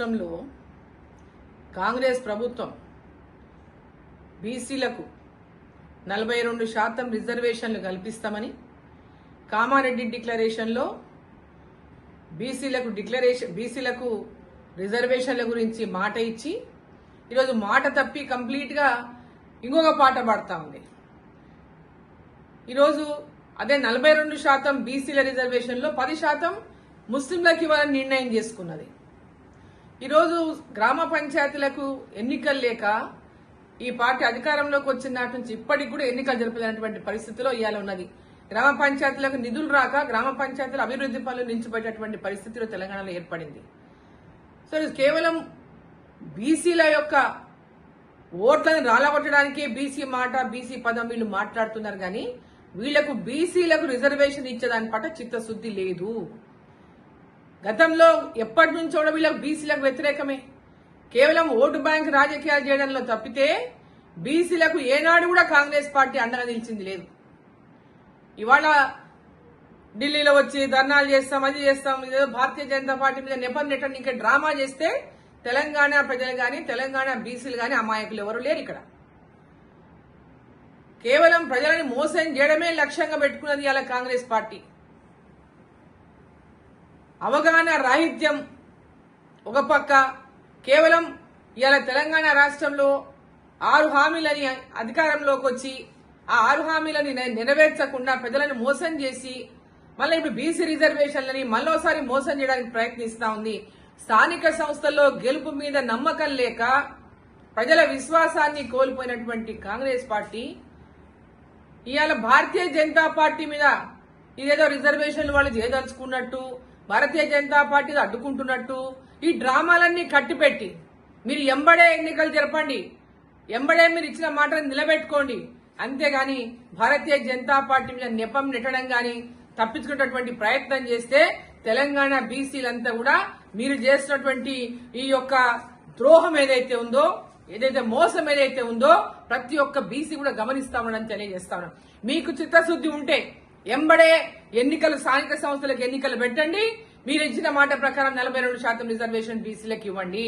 రాష్ట్రంలో కాంగ్రెస్ ప్రభుత్వం బీసీలకు 42% రిజర్వేషన్లు కల్పిస్తామని కామారెడ్డి డిక్లరేషన్లో బీసీలకు రిజర్వేషన్ల గురించి మాట ఇచ్చి ఈరోజు మాట తప్పి కంప్లీట్గా ఇంకొక పాట పాడుతూ ఉంది. ఈరోజు అదే 42% బీసీల రిజర్వేషన్లో 10% ముస్లింలకు ఇవ్వాలని నిర్ణయం చేసుకున్నది. ఈరోజు గ్రామ పంచాయతీలకు ఎన్నికలు లేక ఈ పార్టీ అధికారంలోకి వచ్చిన నాటి నుంచి ఇప్పటికి కూడా ఎన్నికలు జరపలేనటువంటి పరిస్థితిలో ఇవాళ ఉన్నది. గ్రామ పంచాయతీలకు నిధులు రాక గ్రామ పంచాయతీల అభివృద్ధి పనులు నిలిచిపోయేటటువంటి పరిస్థితిలో తెలంగాణలో ఏర్పడింది. సో కేవలం బీసీల యొక్క ఓట్లను రాలగొట్టడానికే బీసీ మాట బీసీ పదం వీళ్ళు మాట్లాడుతున్నారు కానీ వీళ్లకు బీసీలకు రిజర్వేషన్ ఇచ్చేదాని పట్ల చిత్తశుద్ధి లేదు. గతంలో ఎప్పటి నుంచో వీళ్ళకు బీసీలకు వ్యతిరేకమే. కేవలం ఓటు బ్యాంక్ రాజకీయాలు చేయడంలో తప్పితే బీసీలకు ఏనాడు కూడా కాంగ్రెస్ పార్టీ అండగా నిలిచింది లేదు. ఇవాళ ఢిల్లీలో వచ్చి ధర్నాలు చేస్తాం, అది చేస్తాం, ఇదేదో భారతీయ జనతా పార్టీ మీద నెపం నెట్టని ఇంకా డ్రామా చేస్తే తెలంగాణ ప్రజలు గాని తెలంగాణ బీసీలు గాని అమాయకులు ఎవరు లేరు. ఇక్కడ కేవలం ప్రజలని మోసం చేయడమే లక్ష్యంగా పెట్టుకున్నది ఇలా కాంగ్రెస్ పార్టీ. అవగాహన రాహిత్యం ఒక పక్క, కేవలం ఇవాళ తెలంగాణ రాష్ట్రంలో 6 హామీలని అధికారంలోకి వచ్చి ఆ 6 హామీలని నెరవేర్చకుండా ప్రజలను మోసం చేసి మళ్ళీ ఇప్పుడు బీసీ రిజర్వేషన్లని మళ్ళోసారి మోసం చేయడానికి ప్రయత్నిస్తా ఉంది. స్థానిక సంస్థల్లో గెలుపు మీద నమ్మకం లేక ప్రజల విశ్వాసాన్ని కోల్పోయినటువంటి కాంగ్రెస్ పార్టీ ఇవాళ భారతీయ జనతా పార్టీ మీద ఇదేదో రిజర్వేషన్లు వాళ్ళు చేయదలుచుకున్నట్టు, భారతీయ జనతా పార్టీ అడ్డుకుంటున్నట్టు ఈ డ్రామాలన్నీ కట్టిపెట్టి మీరు ఎంబడే ఎన్నికలు జరపండి, ఎంబడే మీరు ఇచ్చిన మాటను నిలబెట్టుకోండి. అంతేగాని భారతీయ జనతా పార్టీ మీద నెపం నెట్టడం గాని తప్పించుకునేటువంటి ప్రయత్నం చేస్తే తెలంగాణ బీసీలంతా కూడా మీరు చేసినటువంటి ఈ యొక్క ద్రోహం ఏదైతే ఉందో, ఏదైతే మోసం ఏదైతే ఉందో ప్రతి ఒక్క బీసీ కూడా గమనిస్తామని తెలియజేస్తాను. మీకు చిత్తశుద్ధి ఉంటే ఎంబడే ఎన్నికలు, స్థానిక సంస్థలకు ఎన్నికలు పెట్టండి. మీరు ఇచ్చిన మాట ప్రకారం 42% రిజర్వేషన్ బీసీలకు ఇవ్వండి.